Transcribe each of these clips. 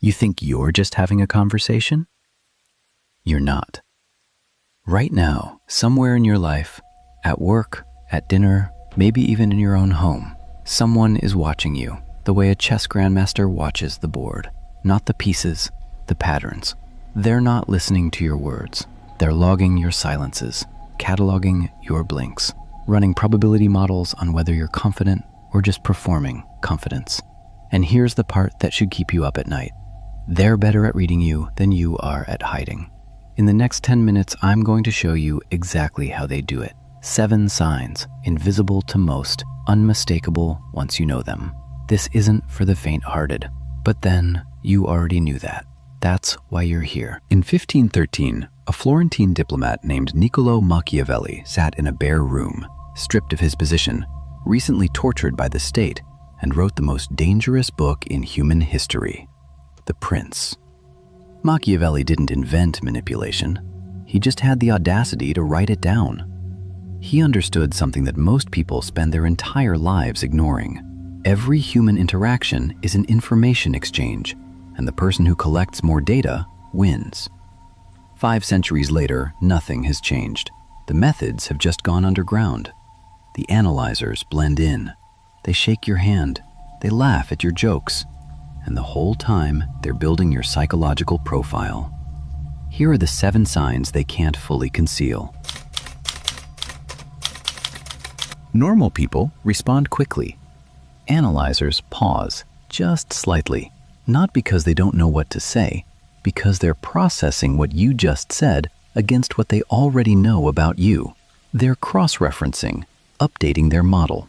You think you're just having a conversation? You're not. Right now, somewhere in your life, at work, at dinner, maybe even in your own home, someone is watching you the way a chess grandmaster watches the board. Not the pieces, the patterns. They're not listening to your words. They're logging your silences, cataloging your blinks, running probability models on whether you're confident or just performing confidence. And here's the part that should keep you up at night. They're better at reading you than you are at hiding. In the next 10 minutes, I'm going to show you exactly how they do it. 7 signs, invisible to most, unmistakable once you know them. This isn't for the faint-hearted, but then you already knew that. That's why you're here. In 1513, a Florentine diplomat named Niccolo Machiavelli sat in a bare room, stripped of his position, recently tortured by the state, and wrote the most dangerous book in human history, The Prince. Machiavelli didn't invent manipulation. He just had the audacity to write it down. He understood something that most people spend their entire lives ignoring. Every human interaction is an information exchange, and the person who collects more data wins. 5 centuries later, nothing has changed. The methods have just gone underground. The analyzers blend in. They shake your hand. They laugh at your jokes. And the whole time, they're building your psychological profile. Here are the 7 signs they can't fully conceal. Normal people respond quickly. Analyzers pause, just slightly, not because they don't know what to say, because they're processing what you just said against what they already know about you. They're cross-referencing, updating their model.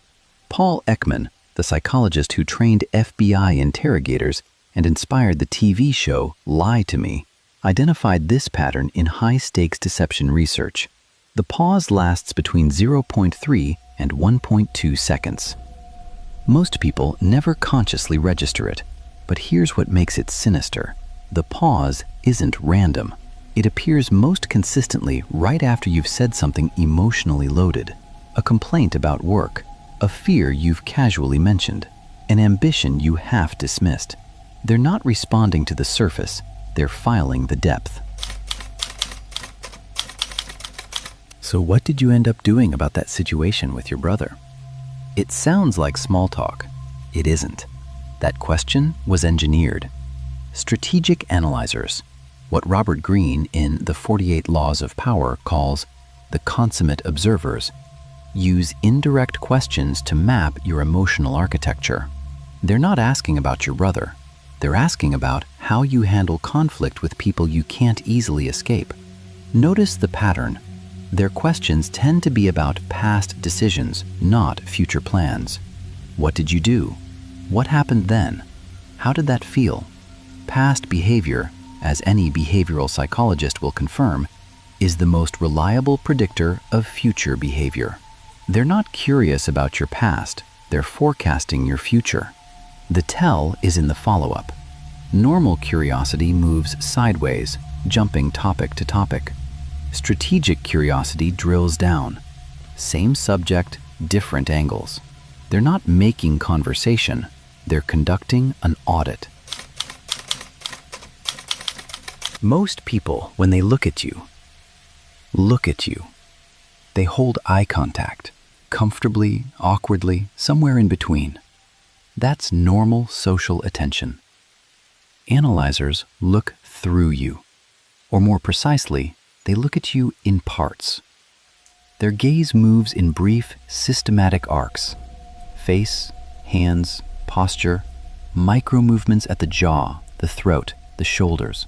Paul Ekman, the psychologist who trained FBI interrogators and inspired the TV show Lie to Me, identified this pattern in high-stakes deception research. The pause lasts between 0.3 and 1.2 seconds. Most people never consciously register it, but here's what makes it sinister. The pause isn't random. It appears most consistently right after you've said something emotionally loaded. A complaint about work, a fear you've casually mentioned, an ambition you half dismissed. They're not responding to the surface, they're filing the depth. So what did you end up doing about that situation with your brother? It sounds like small talk. It isn't. That question was engineered. Strategic analyzers, what Robert Greene in The 48 Laws of Power calls the consummate observers, use indirect questions to map your emotional architecture. They're not asking about your brother. They're asking about how you handle conflict with people you can't easily escape. Notice the pattern. Their questions tend to be about past decisions, not future plans. What did you do? What happened then? How did that feel? Past behavior, as any behavioral psychologist will confirm, is the most reliable predictor of future behavior. They're not curious about your past, they're forecasting your future. The tell is in the follow-up. Normal curiosity moves sideways, jumping topic to topic. Strategic curiosity drills down. Same subject, different angles. They're not making conversation, they're conducting an audit. Most people, when they look at you, they hold eye contact, comfortably, awkwardly, somewhere in between. That's normal social attention. Analyzers look through you, or more precisely, they look at you in parts. Their gaze moves in brief, systematic arcs. Face, hands, posture, micro movements at the jaw, the throat, the shoulders.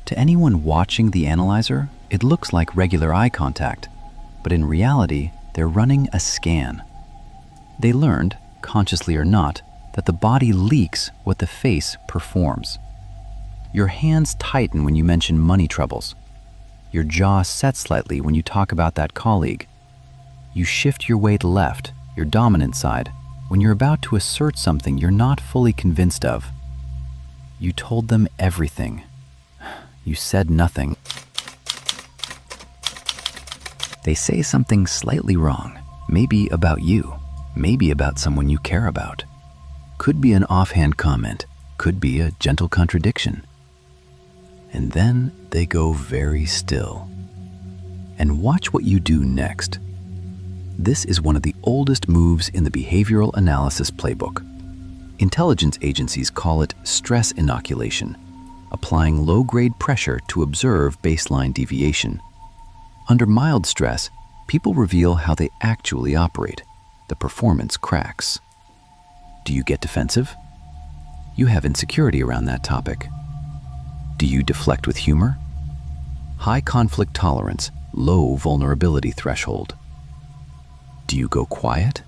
To anyone watching the analyzer, it looks like regular eye contact, but in reality, they're running a scan. They learned, consciously or not, that the body leaks what the face performs. Your hands tighten when you mention money troubles. Your jaw sets slightly when you talk about that colleague. You shift your weight left, your dominant side, when you're about to assert something you're not fully convinced of. You told them everything. You said nothing. They say something slightly wrong, maybe about you, maybe about someone you care about. Could be an offhand comment, could be a gentle contradiction. And then they go very still. And watch what you do next. This is one of the oldest moves in the behavioral analysis playbook. Intelligence agencies call it stress inoculation, applying low-grade pressure to observe baseline deviation. Under mild stress, people reveal how they actually operate. The performance cracks. Do you get defensive? You have insecurity around that topic. Do you deflect with humor? High conflict tolerance, low vulnerability threshold. Do you go quiet?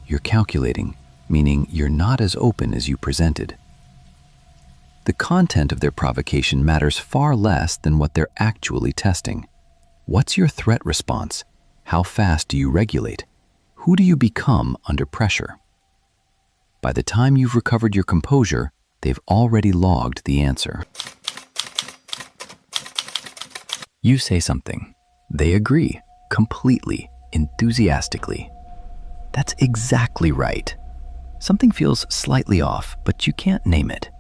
You're calculating, meaning you're not as open as you presented. The content of their provocation matters far less than what they're actually testing. What's your threat response? How fast do you regulate? Who do you become under pressure? By the time you've recovered your composure, they've already logged the answer. You say something. They agree, completely, enthusiastically. That's exactly right. Something feels slightly off, but you can't name it.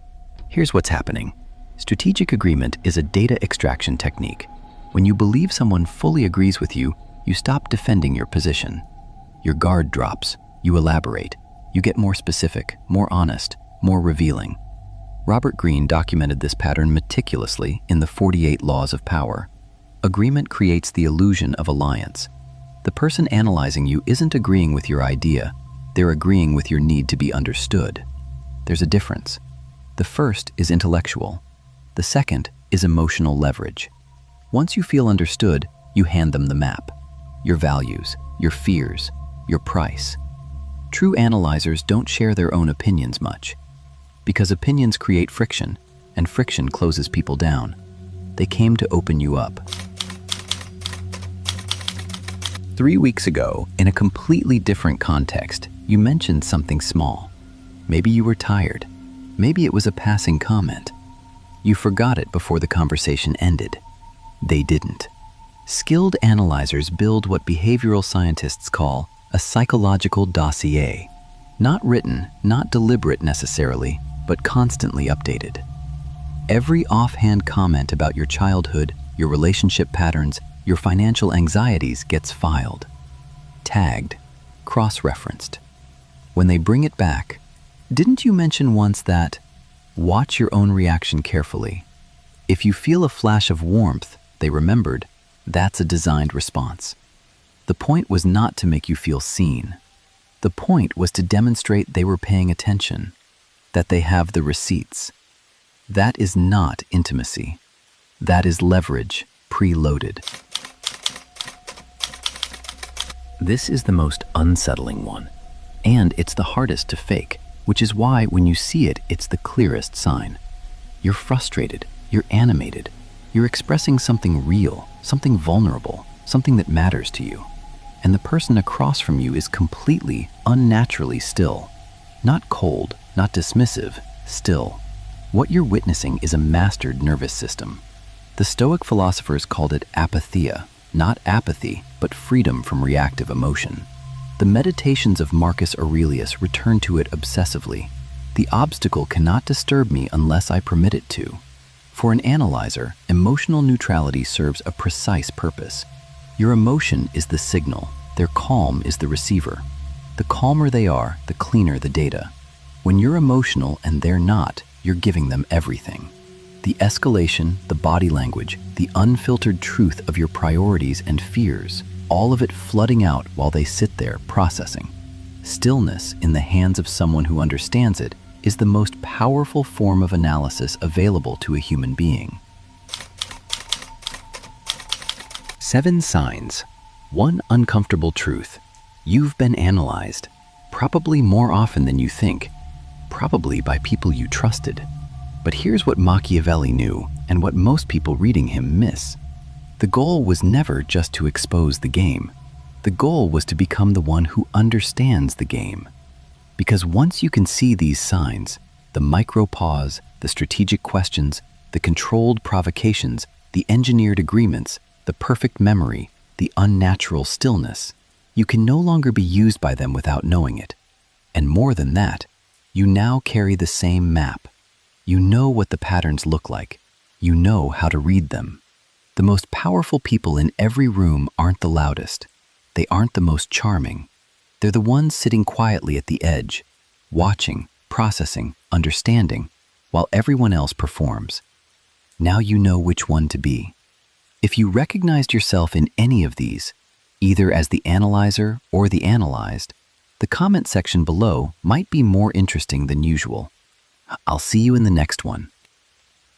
Here's what's happening. Strategic agreement is a data extraction technique. When you believe someone fully agrees with you, you stop defending your position. Your guard drops. You elaborate. You get more specific, more honest, more revealing. Robert Greene documented this pattern meticulously in the 48 Laws of Power. Agreement creates the illusion of alliance. The person analyzing you isn't agreeing with your idea. They're agreeing with your need to be understood. There's a difference. The first is intellectual. The second is emotional leverage. Once you feel understood, you hand them the map. Your values, your fears, your price. True analyzers don't share their own opinions much, because opinions create friction, and friction closes people down. They came to open you up. 3 weeks ago, in a completely different context, you mentioned something small. Maybe you were tired. Maybe it was a passing comment. You forgot it before the conversation ended. They didn't. Skilled analyzers build what behavioral scientists call a psychological dossier. Not written, not deliberate necessarily, but constantly updated. Every offhand comment about your childhood, your relationship patterns, your financial anxieties gets filed, tagged, cross-referenced. When they bring it back, didn't you mention once that, watch your own reaction carefully. If you feel a flash of warmth, they remembered, that's a designed response. The point was not to make you feel seen. The point was to demonstrate they were paying attention, that they have the receipts. That is not intimacy. That is leverage, preloaded. This is the most unsettling one, and it's the hardest to fake, which is why when you see it, it's the clearest sign. You're frustrated, you're animated, you're expressing something real, something vulnerable, something that matters to you. And the person across from you is completely, unnaturally still. Not cold, not dismissive, still. What you're witnessing is a mastered nervous system. The Stoic philosophers called it apatheia, not apathy, but freedom from reactive emotion. The meditations of Marcus Aurelius return to it obsessively. The obstacle cannot disturb me unless I permit it to. For an analyzer, emotional neutrality serves a precise purpose. Your emotion is the signal, their calm is the receiver. The calmer they are, the cleaner the data. When you're emotional and they're not, you're giving them everything. The escalation, the body language, the unfiltered truth of your priorities and fears, all of it flooding out while they sit there processing. Stillness in the hands of someone who understands it is the most powerful form of analysis available to a human being. 7 signs. 1 uncomfortable truth. You've been analyzed, probably more often than you think, probably by people you trusted. But here's what Machiavelli knew, and what most people reading him miss. The goal was never just to expose the game. The goal was to become the one who understands the game. Because once you can see these signs, the micro pause, the strategic questions, the controlled provocations, the engineered agreements, the perfect memory, the unnatural stillness, you can no longer be used by them without knowing it. And more than that, You now carry the same map. You know what the patterns look like. You know how to read them. The most powerful people in every room aren't the loudest. They aren't the most charming. They're the ones sitting quietly at the edge, watching, processing, understanding, while everyone else performs. Now you know which one to be. If you recognized yourself in any of these, either as the analyzer or the analyzed, the comment section below might be more interesting than usual. I'll see you in the next one.